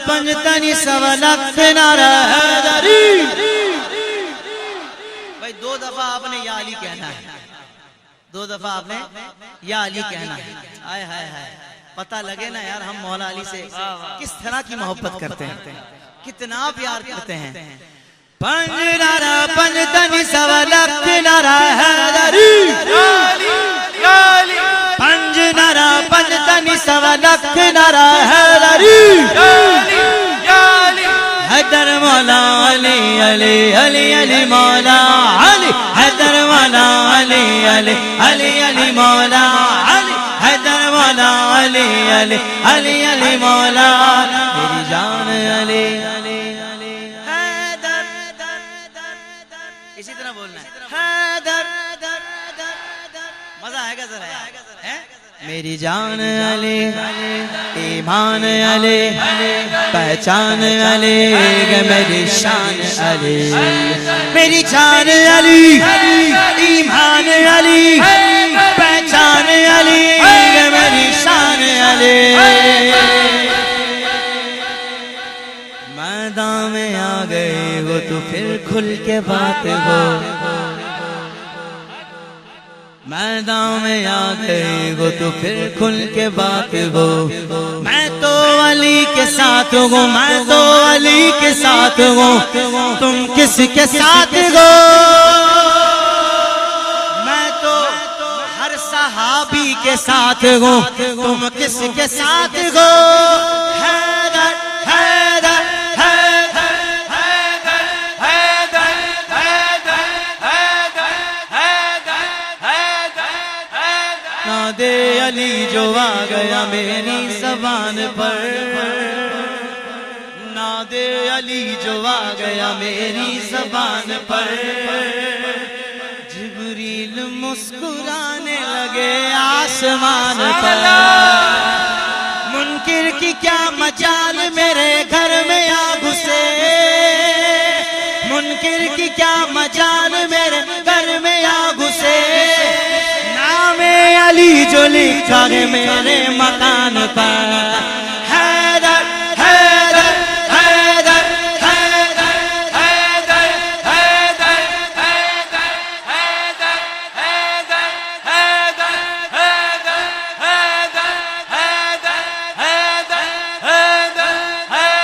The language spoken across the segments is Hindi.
पंजतनी सवा लख नारा हैदरी। भाई 2 दफा आपने या अली कहना है, 2 दफा आपने या अली कहना है। आय हाय हाय, पता लगे ना यार हम मौला अली से किस तरह की मोहब्बत करते हैं, कितना प्यार करते हैं। पंज नारा पंजतनी सवा लख नारा हैदरी, पंज नारा पंजतनी सवा लख नारा हैदरी। हैदर मौला अली अली अली अली मौला अली, हैदर मौला अली अली अली अली मौला अली, हैदर मौला अली अली अली अली मौला। मेरी जान अली अली अली हैदर, इसी तरह बोलना है हैदर, मजा आएगा जरा है। मेरी जान अली, ईमान अली, पहचान अली, मेरी शान अली। मेरी जान अली, ईमान अली, पहचान अली, मेरी शान अली। मैदान में आ गए हो तो फिर खुल के बात हो, मैदान में आ गए हो तो फिर खुल के बात हो। मैं तो अली के साथ हूँ, मैं तो अली के साथ हूँ, तुम किसके साथ हो? मैं तो हर सहाबी के साथ हूँ, तुम किसके साथ हो? हैदर हैदर नादे अली जो आ गया मेरी ज़बान पर, नादे अली जो आ गया मेरी ज़बान पर। जिब्रील मुस्कुराने लगे आसमान पर। मुनकिर की क्या मजाल मेरे घर में आ घुसे, मुनकिर की क्या मजाल मेरे घर में आ घुसे। अली जो लिखा है मेरे मकान पर, हैदर हैदर हैदर हैदर हैदर हैदर हैदर हैदर हैदर हैदर हैदर हैदर हैदर हैदर हैदर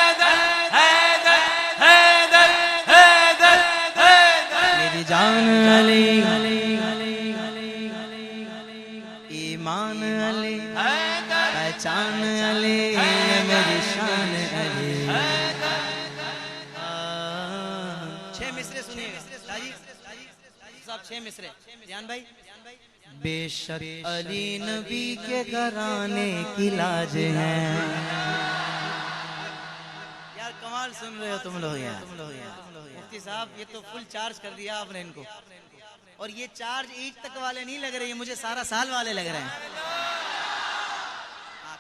हैदर हैदर हैदर हैदर। मेरी जान अली, ईमान अली, पहचान अली, मेरी शान अली। 6 मिसरे सुनिएगा साहब, 6 मिसरे ध्यान भाई। बेशक अली नबी के घराने की लाज है। यार कमाल सुन रहे हो तुम लोग यार। मुफ्ती साहब ये तो फुल चार्ज कर दिया आपने इनको, और ये चार्ज ईद तक वाले नहीं लग रहे, ये मुझे सारा साल वाले लग रहे हैं।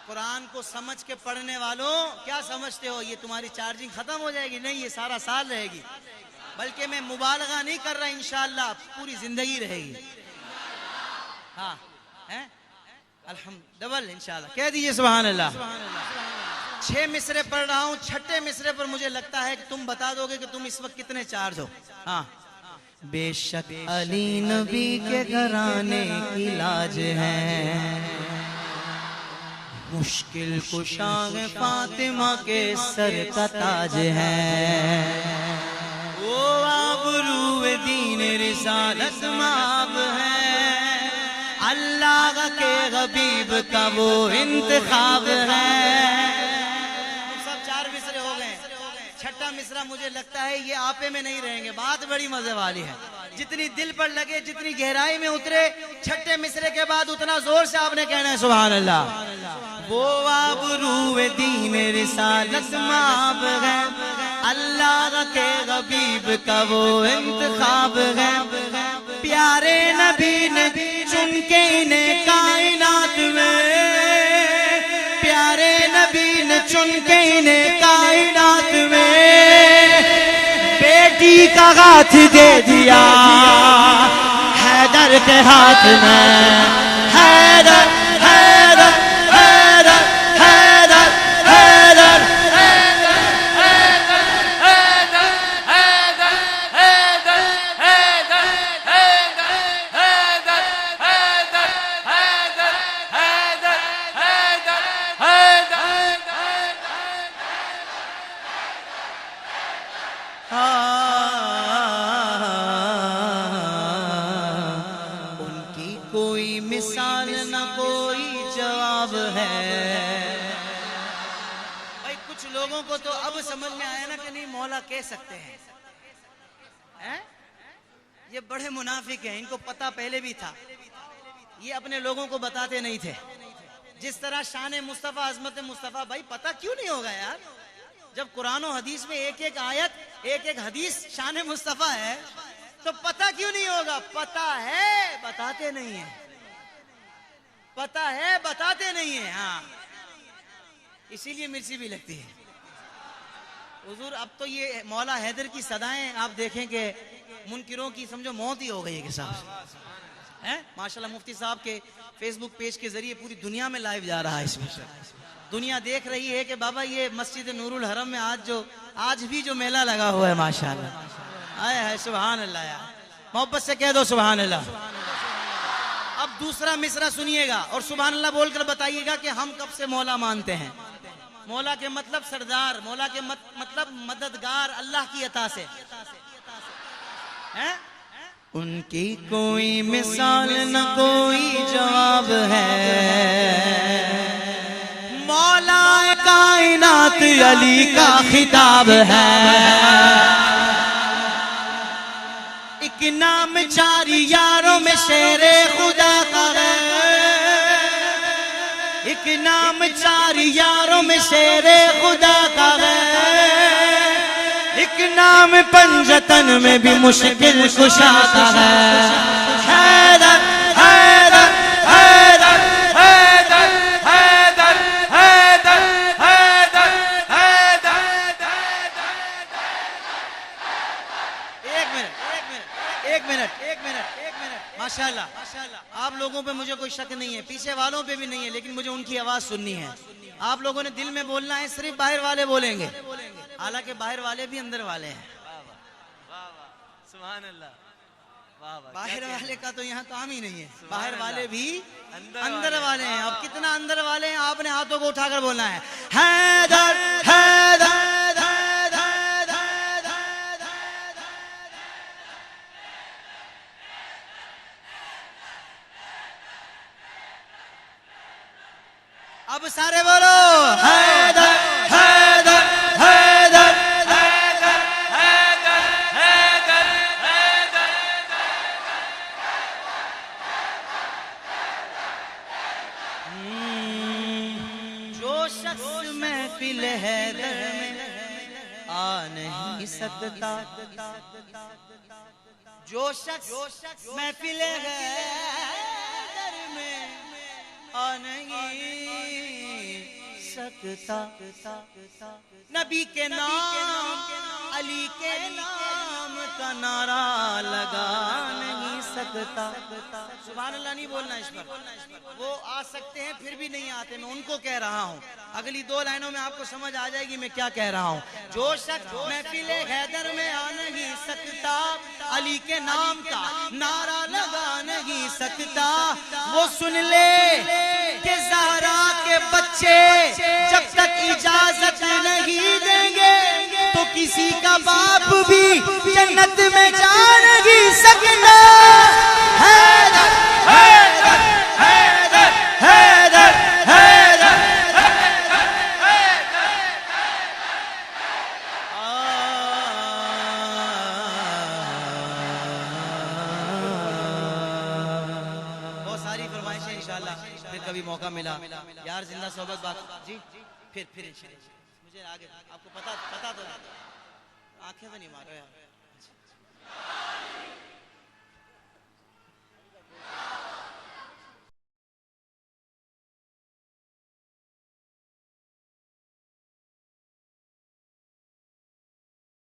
कुरान को समझ के पढ़ने वालों क्या समझते हो, ये तुम्हारी चार्जिंग खत्म हो जाएगी? नहीं, ये सारा साल रहेगी। बल्कि मैं मुबालगा नहीं कर रहा, इंशाअल्लाह पूरी जिंदगी रहेगी। हाँ हैं अल्हम्दुलिल्लाह, डबल इंशाअल्लाह कह दीजिए सुभान अल्लाह। 6 मिसरे पढ़ रहा हूँ, 6ठे मिसरे पर मुझे लगता है कि तुम बता दोगे कि तुम इस वक्त कितने चार्ज हो। हाँ, बेशक अली नबी के घराने की लाज है, मुश्किल कुशा फातिमा के सर का ताज है। वो आबरूए दीन रिसालत माब है, अल्लाह के हबीब का वो इंतखाब है। सब 4 मिसरे हो गए, 6ठा मिसरा मुझे लगता है ये आपे में नहीं रहेंगे। बात बड़ी मजे वाली है, जितनी दिल पर लगे, जितनी गहराई में उतरे, 6ठे मिसरे के बाद उतना जोर से आपने कहना है सुभान अल्लाह। वो आबरूए दीन रिसालत माब है, अल्लाह के हबीब का वो इंतखाब है। प्यारे नबी ने चुन के इन्हें कायनात में, प्यारे नबी ने चुन के इन्हें कायनात में बेटी का हाथ दे दिया हैदर के हाथ में। हैदर हैदर हैदर हैदर हैदर उनकी कोई मिसाल न कोई जवाब है। भाई कुछ लोगों को तो अब समझ में आया ना कि नहीं मौला कह सकते हैं, हैं? ये बड़े मुनाफिक हैं, इनको पता पहले भी था, ये अपने लोगों को बताते नहीं थे। जिस तरह शान मुस्तफ़ा, अज़मत मुस्तफ़ा, भाई पता क्यों नहीं होगा यार? जब कुरान और हदीस में एक एक आयत, एक एक हदीस शान मुस्तफ़ा है, तो पता क्यों नहीं होगा? पता है, बताते नहीं है। पता है, बताते नहीं है। हाँ, इसीलिए मिर्ची भी लगती है। हुजूर अब तो ये मौला हैदर की सदाएं आप देखें कि मुनकिरों की समझो मौत ही हो गई है किसान है। माशाल्लाह मुफ्ती साहब के फेसबुक पेज के जरिए पूरी दुनिया में लाइव जा रहा है। इसमें दुनिया देख रही है कि बाबा ये मस्जिद नूरुल हरम में आज भी जो मेला लगा हुआ है माशाल्लाह, आया है। सुभान अल्लाह यार, मोहब्बत से कह दो सुभान अल्लाह। अब दूसरा मिसरा सुनिएगा और सुभान अल्लाह बोलकर बताइएगा कि हम कब से मौला मानते हैं। मौला के मतलब सरदार, मौला के मतलब मददगार, अल्लाह की अता से है। उनकी कोई मिसाल न कोई जवाब है। मौला कायनात अली का खिताब है। एक नाम चार यारों में शेरे खुदा का है। एक नाम चार यारों में शेरे खुदा का है। एक नाम पंजतन में भी मुश्किल कुशा का है। हैदर हैदर हैदर हैदर हैदर हैदर हैदर हैदर। एक मिनट माशाल्लाह आप लोगों पे मुझे कोई शक नहीं है, पीछे वालों पे भी नहीं है, लेकिन मुझे उनकी आवाज सुननी है। आप लोगों ने दिल में बोलना है, सिर्फ बाहर वाले बोलेंगे, हालांकि बाहर वाले भी अंदर वाले हैं। सुभान अल्लाह। बाहर वाले का तो यहाँ काम ही नहीं है, बाहर वाले भी अंदर वाले हैं। अब कितना अंदर वाले हैं, आपने हाथों को उठाकर बोलना है हैदर हैदर। अब सारे बोलो हैदर हैदर हैदर हैदर हैदर हैदर हैदर। जो शख्स महफिल हैदर में आ नहीं सकता, जो शख्स महफिल हैदर में आ नहीं सकता, नबी के नाम अली के नाम का नारा लगा नहीं सकता। सुभान अल्लाह नहीं बोलना इस पर, वो आ सकते हैं फिर भी नहीं आते, मैं उनको कह रहा हूँ। अगली दो लाइनों में आपको समझ आ जाएगी मैं क्या कह रहा हूँ। जो शख्स महफिल हैदर में आ नहीं सकता, अली के नाम का नारा लगा नहीं सकता, वो सुन ले कि ज़हरा के बच्चे जब तक इजाजत नहीं देंगे तो किसी का बाप भी जन्नत में जा नहीं सकता। हैदर हैदर हैदर हैदर हैदर। बहुत सारी फरमाइशें इंशाल्लाह फिर कभी मौका मिला यार, जिंदा सोबत बात जी फिर मुझे आगे आपको पता तो आंखें तो नहीं मारो यार।